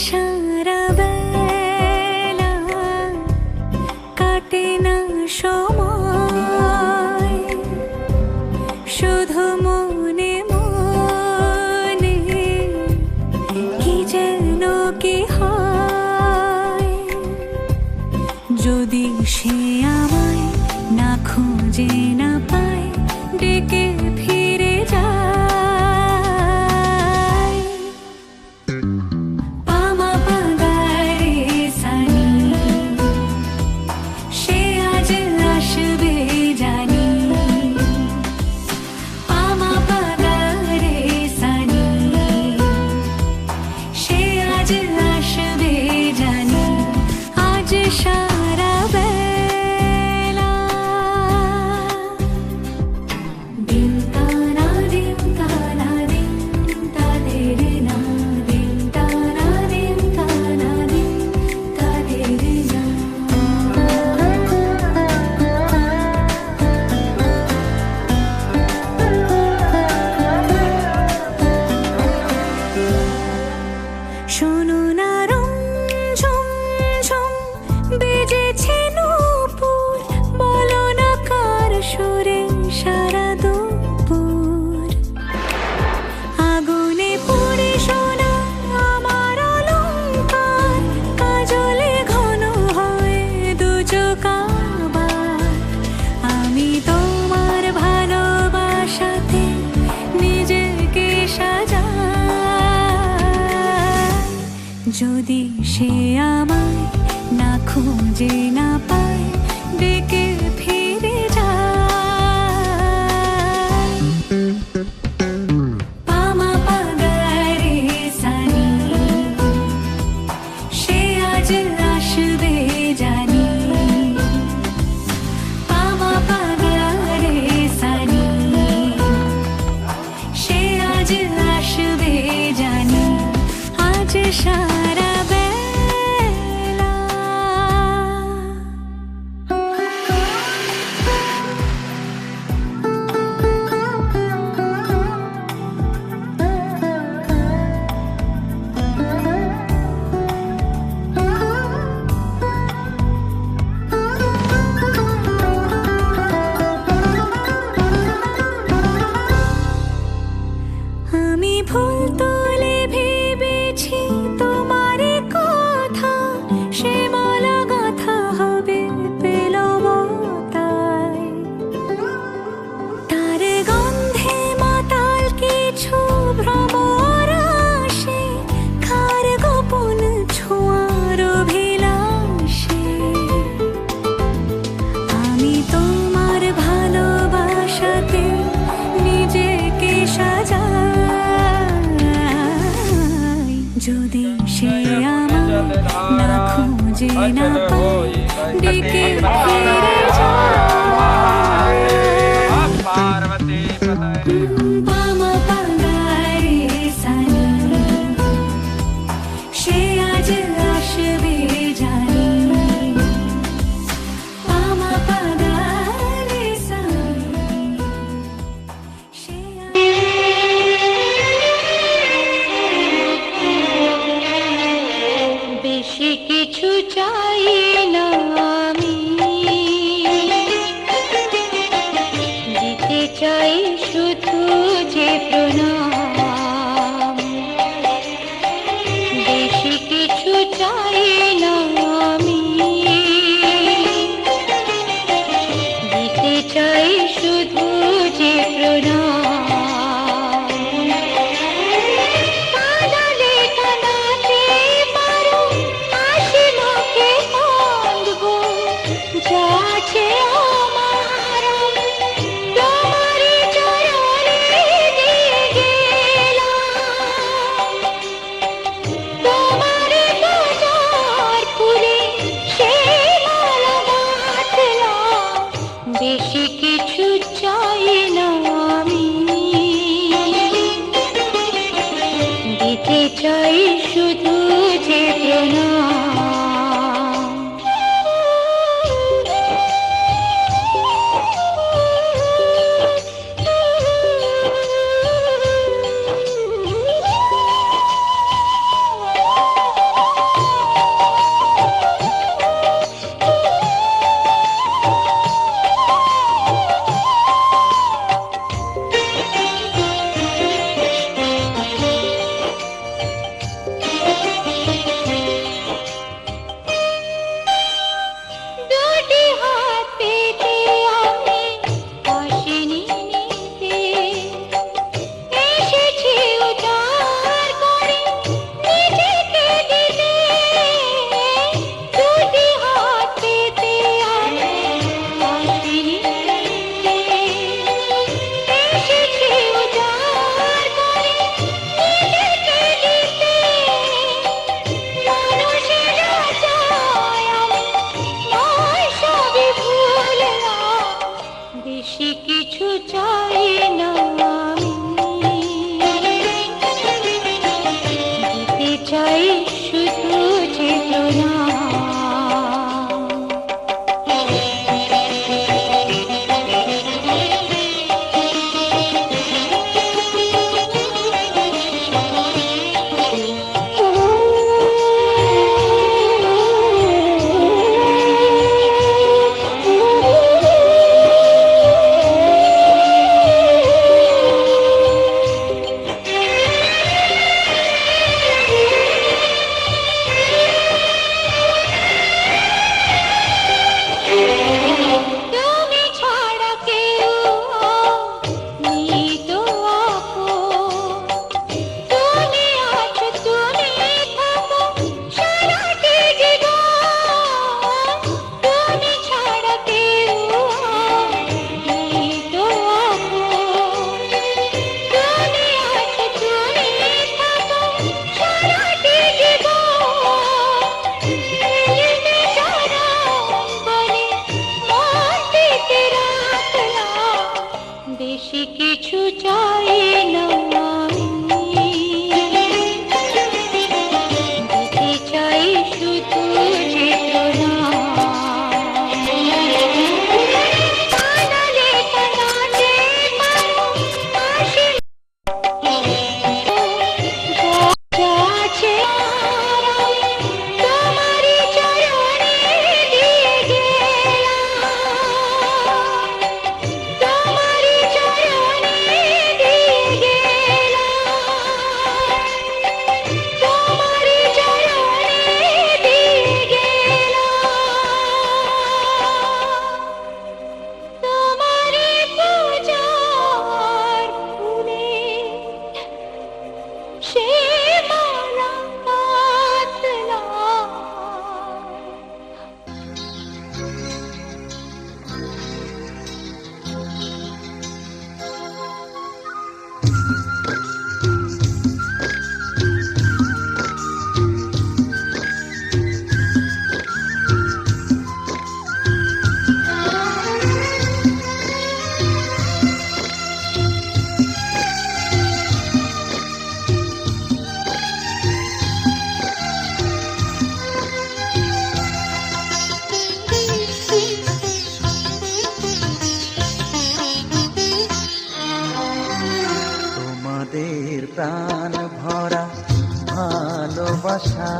সারা বেলা কাটে না সময়, শুধু মনে মনে কি যেন কি হয়। যদি সে আমায় না খুঁজে না পায়, ডেকে ফিরে যায়। পামা পাগারে সানি, সে আজ আসবে জানি। পামা পাগারে সানি, সে আজ আসবে জানি। আজ সারা বেলা দিন তারা দিন তারা দিন তাদের না, দিন তারা দিন তারা দিন তাদের না। শোনো না রঞ্ঝম ঝম বেজেছে নূপুর, বলো না কার সুরে সারা দুপুর। আগুনে পুড়ে সোনা আমার অলংকার, কাজলে ঘন হয় দু চোখ আবার। আমি তোমার ভালোবাসাতে নিজেকে সাজাই। যদি সে আমায় না খুঁজে না পায়, ডেকে ফিরে যায়। পামা পাগারে সানি, সে আজ আসবে জানি। পামা পাগারে সানি, সে আজ আসবে জানি। আজ সারা বেলা আমি ফুল তুলে ভেবেছি তোমার কথা, সে মালা গাঁথা হবে পেলবতায়। তার গন্ধে মাতাল কিছু ভ্রমর আসে, কার গোপন ছোঁয়ার অভিলাষে। আমি তোমার ভালোবাসাতে নিজেকে সাজাই। যদি সে আমায় না খুঁজে না পায়, ডেকে ফিরে যায়। পামা পাগারে সানি, সে আজ আসবে জানি। পামা পাগারে সানি, সে বেশি কিছু চাই না আমি, দিতে চাই শুধু যে প্রণাম। বেশি কিছু চাই না আমি, দিতে চাই শুধু যে প্রণাম। কাঁদালে কাঁদাতে পারো, হাসি মুখে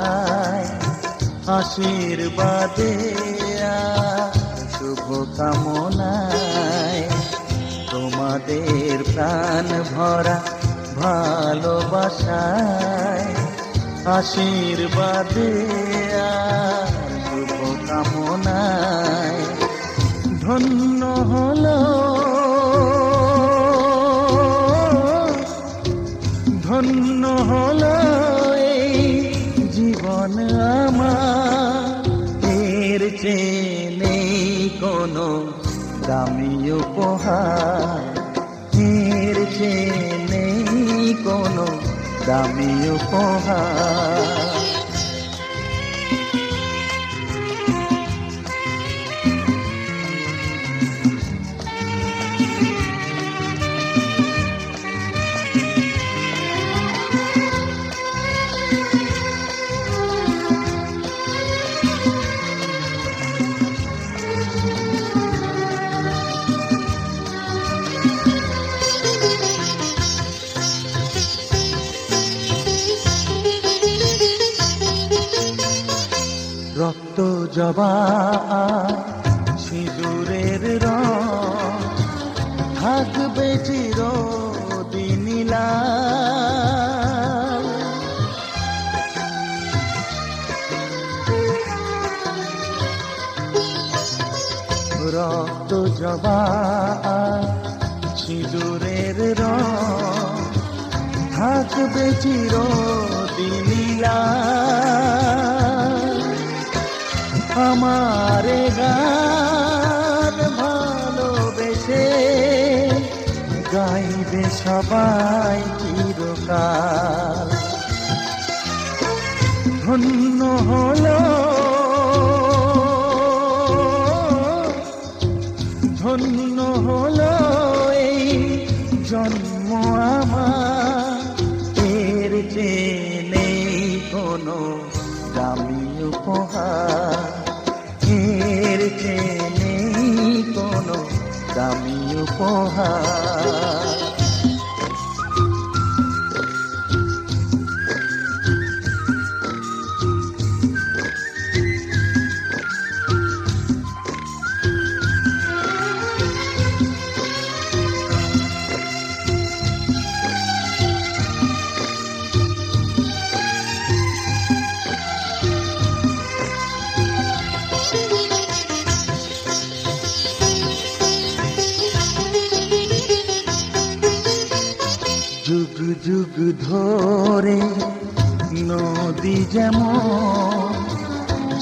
বসায় আশীর্বাদে আর শুভ কামনায় তোমাদের প্রাণ ভরা ভালোবাসায় আশীর্বাদে আর শুভ কামনায় ধন্য হলো ধন্য হলো এই জীবন আমার, এর চেয়ে নেই কোনো দামি উপহার, এর চেয়ে নেই কোনো দামি উপহার। রক্ত জবা সিঁদুরের রং থাকবে চিরদিন লাল। রক্ত জবা সিঁদুরের রং থাকবে চিরদিন লাল। আমারে গান ভালোবেসে গাইবে সবাই চিরকাল। ধন্য হলো ধন্য হলো এই জন্ম আমার, এর চেয়ে নেই কোনো দামি উপহার, এর চেয়ে নেই কোনো দামি উপহার। যুগ যুগ ধরে নদী যেমন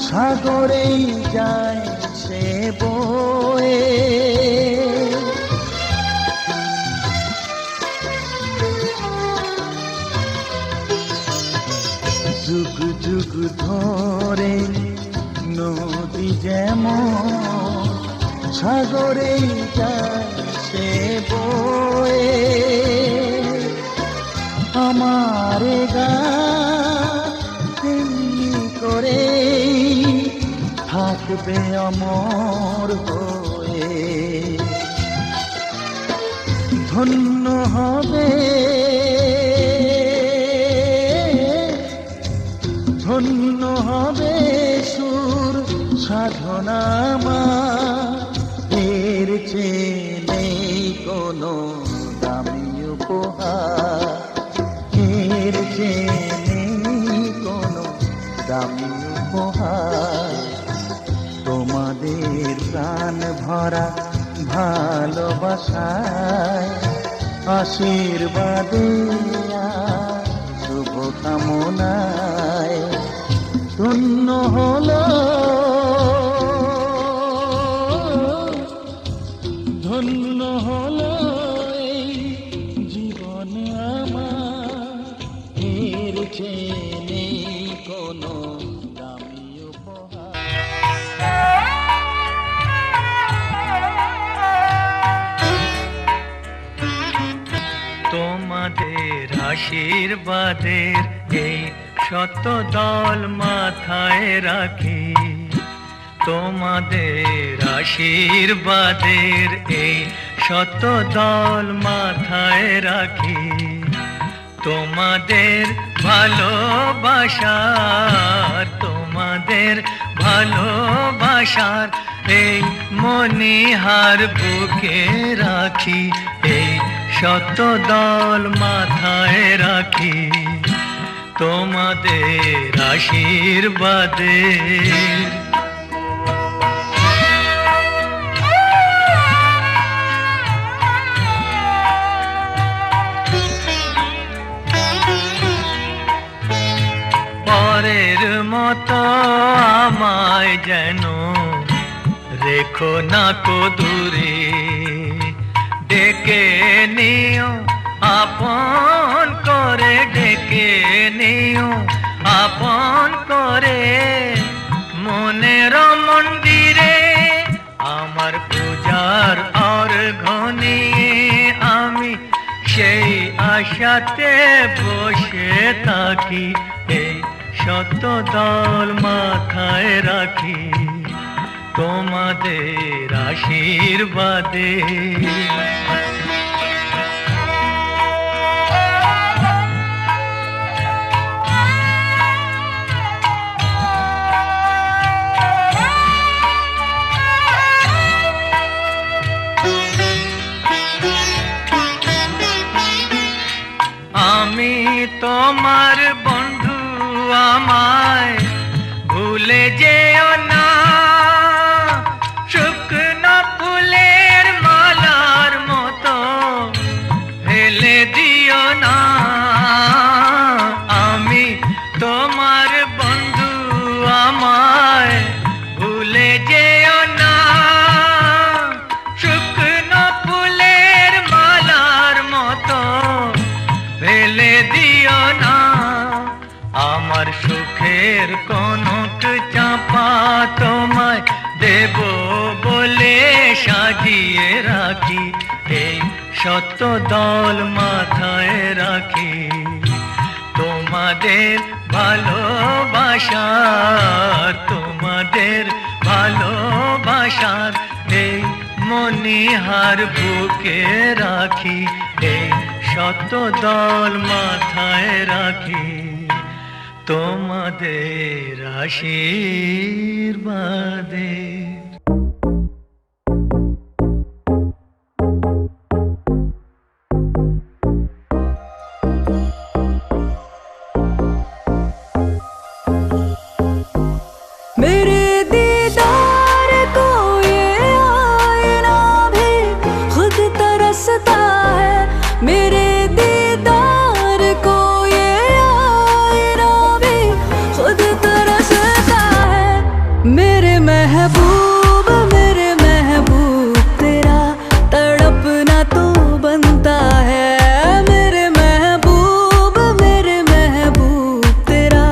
সাগরেই যায় সে বয়ে, যুগ যুগ ধরে নদী যেমন সাগরেই যায় সে বয়ে, আমার গান তেমনি করে থাকবে অমর হয়ে। ধন্য হবে ধন্য হবে সুর সাধনা আমার, এর চেয়ে নেই কোনো দামি উপহার, এর চেয়ে নেই কোনো দামি উপহার। তোমাদের প্রাণ ভরা ভালোবাসায় আশীর্বাদে আর শুভ কামনায় ধন্য হলো ধন্য হলো এই জীবন আমার, এর চেয়ে নেই কোনো দামি উপহার। তোমাদের আশীর্বাদের এই শত দল মাথায় রাখি, তোমাদের আশীর্বাদের এই শত দল মাথায় রাখি, তোমাদের ভালোবাসার, তোমাদের ভালোবাসার এই মনিহার বুকে রাখি, এই শত দল মাথায় রাখি, তোমাদের আশীর্বাদে। পরের মতো আমায় যেন রেখো না কো দূরে, ডেকে নিও আপন করে, ডেকে নিও আপন করে, মনের মন্দিরে আমার পূজার অর্ঘ্য নিয়ে আমি সেই আশাতে বসে থাকি, এই শত দল মাথায় রাখি, তোমাদের আশীর্বাদে। আমি তোমার বন্ধু, আমায় ভুলে যেও না, শুকনো ফুলের মালার মতো ফেলে দিও না। আমি তোমার বন্ধু, আমায় ভুলে যেও না, শুকনো ফুলের মালার মতো ফেলে দিও না। আমার সুখের কনক চাপা তোমায় দেব বলে সাজিয়ে রাখি, এই শত দল মাথায় রাখি, তোমাদের ভালোবাসার, তোমাদের ভালোবাসার এই মনিহার বুকে রাখি, এই শত দল মাথায় রাখি, তোমাদের আশীর্বাদে। मेरे दीदार को ये आईना भी खुद तरसता है, मेरे दीदार को ये आईना भी खुद तरसता है। मेरे महबूब तेरा तड़पना तो बनता है, मेरे महबूब तेरा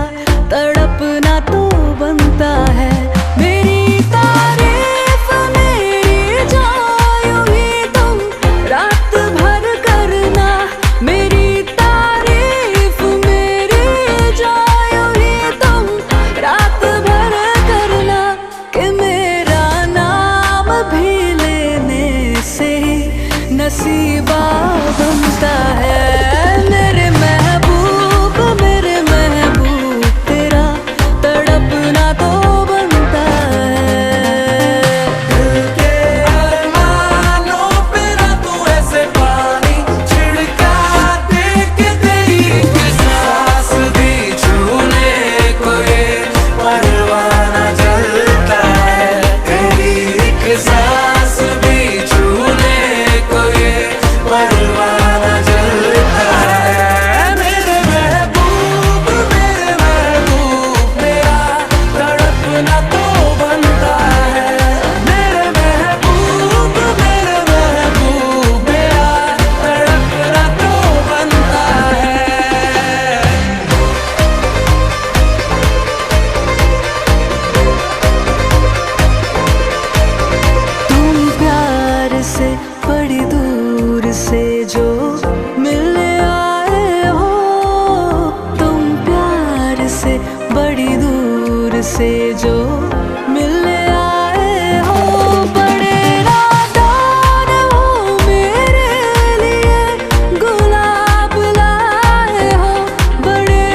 तड़पना तो बनता है। मेरी तारीफ मेरी जायो ही तुम रात भर करना, मेरी तारीफ मेरी जायो ही तुम रात भर करना, कि मेरा नाम भी लेने से नसीबा बनता है। मेरे महबूब तेरा तड़पना तो बनता है। दिल के अरमानों पे ना तू ऐसे पानी छिड़का दे के तेरी एक सांस भी छूने को ये परवाना जलता है, तेरी एक सांस भी छूने को ये परवाना जलता है। मेरे महबूब मेरा तड़पना तो बनता है, मेरे महबूब मेरा तड़पना तो बनता है। तुम प्यार से बड़ी दूर से जो मिलने आए हो, तुम प्यार से बड़ी दूर से जो मिलने आए हो, बड़े नादान हो मेरे लिए गुलाब लाए हो, बड़े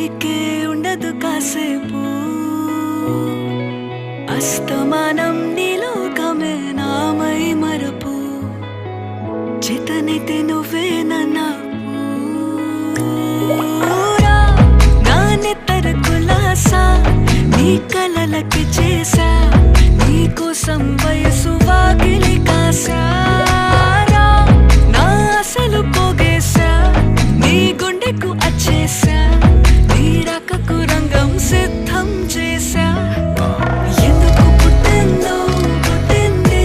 ఊరికే ఉండదు కాసేపు అస్తమానం నీలోకమే నామై మరపు చేతనైతే నువ్వే నన్నా నా నెత్తర కులాసా నీ కలలకి చేసా నీ కోసం వయసు వాకిలి కాసా నా అసలు పోగేసా నీ గుండెకు అచ్చేసా నీ రకకు రంగం సిద్ధం చేసా ఎందుకు పుట్టిందో పుట్టింది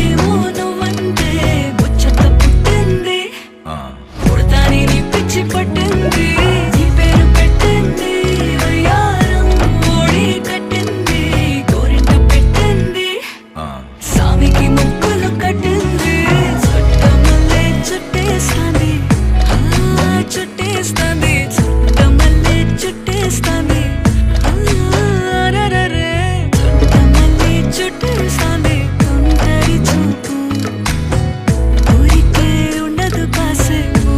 ఏమో నువ్వంటే ముచ్చట పుట్టింది పుడతాని నీ పిచ్చి పట్టింది నీ పేరు పెట్టింది వయ్యారం ఓడి కట్టింది గోరింట పెట్టింది సామికి ముక్కులు కట్టింది చుట్టమల్లే చుట్టేస్తాంది చుట్టేస్తాంది చుట్టమల్లే చుట్టేస్తాంది రరరే చుట్టమల్లే చుట్టేస్తాంది తుంటరి చూపు ఊరికే ఉండదు కాసేపు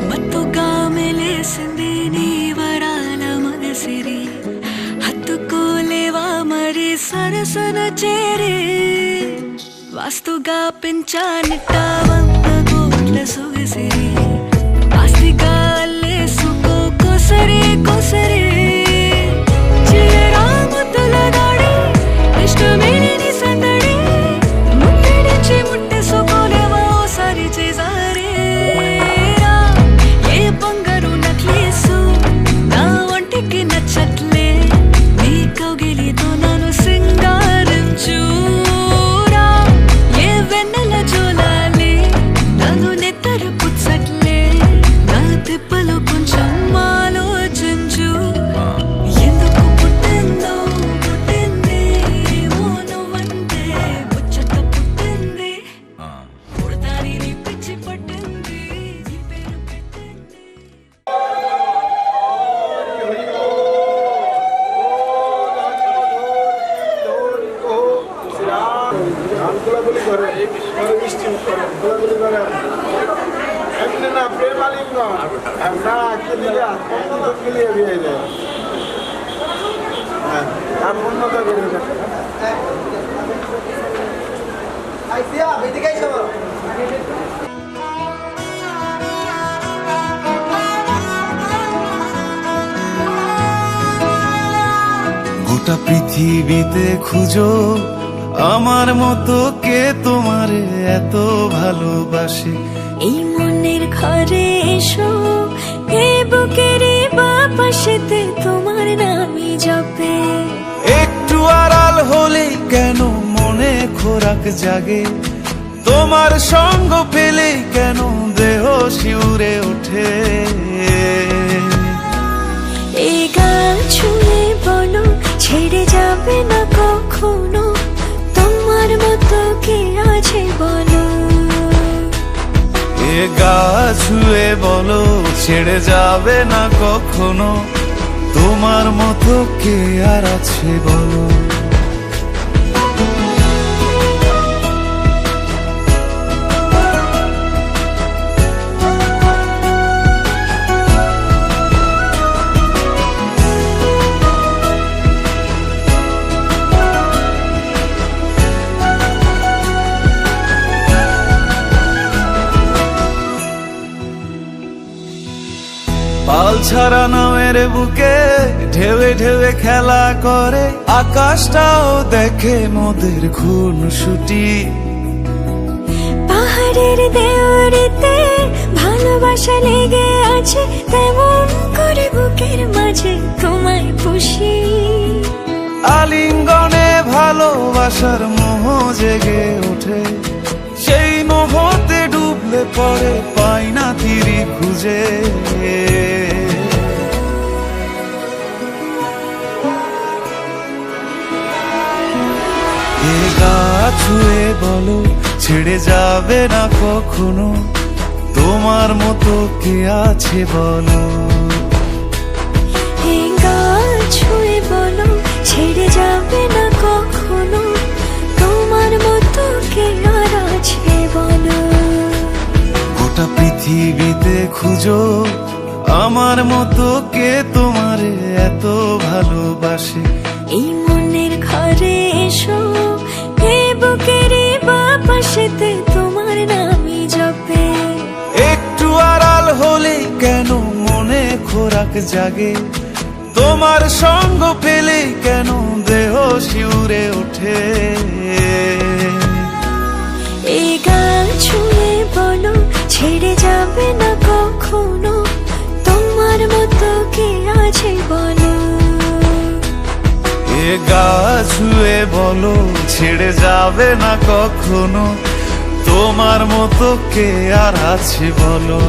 మత్తుగా మెలేసింది నీ వరాల మనసిరి హత్తుకోలేవా మరి సరసన చేరి వాస్తుగా పెంచానిట్ట 100 కోట్ల సొగసిరి ఆస్తిగా అల్లేసుకో కొసరి కొసరి చిరరాముతుల దాడి ఇష్టమేని సందడి ముట్టడించి ముట్టేసుకోలేవా ఓసారి చేసారి ఏ బంగారు నక్లేసు నా ఒంటికి నచ్చట్లే నీ కౌగిలితో నన్ను సింగారించురా ఏ వెన్నెల జోలాలి నన్ను నెత్తరు పుచ్చట్లే నా తిప్పలు కొంచెం ఆలోచించు ఎందుకు పుట్టిందో పుట్టింది ఏమో నువ్వంటే ముచ్చట పుట్టింది పుడతాని నీ పిచ్చి పట్టింది నీ పేరు పెట్టింది গোলাগুলি করে মিষ্টি করে গোলাগুলি করে এমনি না প্রেমালিঙ্গ না কিলিয়া কিলিয়া দিয়ে যায় আর উন্নত করে গোটা পৃথিবীতে খুঁজো আমার মতো কে তোমারে এত ভালোবাসে এই মনের ঘরে এসো এই বুকের বাপাশেতে তোমার নামই জপে একটু আড়াল হলে কেন মনে খোরাক জাগে তোমার সঙ্গ পেলে কেন দেহ শিউরে ওঠে এই গান শুনে বলো ছেড়ে যাবে না কখনো তোমার মতো কে আছে বলো এ গা ছুঁয়ে বলো ছেড়ে যাবে না কখনো তোমার মতো কে আর আছে বলো পাল ছাড়া নামের বুকে ঢেউে ঢেউে খেলা করে আকাশটাও দেখে মোদের খুনসুটি পাহাড়ের দেওয়ারিতে ভালোবাসা লেগে আছে তেমন করে বুকের মাঝে তোমায় পুষি আলিঙ্গনে ভালোবাসার মোহ জেগে ওঠে সেই মোহতে ডুবলে পরে পাই না তীরি খুঁজে এ গা ছুঁয়ে বলো ছেড়ে যাবে না কখনো, তোমার মতো কে আছে বলো। এই গাল ছুঁয়ে বলো ছেড়ে যাবে না কখনো, তোমার মতো কে আর আছে বলো। গোটা পৃথিবীতে খুঁজো আমার মতো কে তোমারে এত ভালোবাসে। এই মনের ঘরে এসো, এই বুকের বাপাশেতে তোমার নামই জপে। একটু আড়াল হলে কেন মনে খোরাক জাগে, তোমার সঙ্গ পেলে কেন দেহ শিউরে ওঠে। এই গাল ছুঁয়ে বলো ছেড়ে যাবে না কখনো, তোমার মতো কে আছে বলো। এ গা ছুঁয়ে বলো ছেড়ে যাবে না কখনো, তোমার মতো কে আর আছে বলো।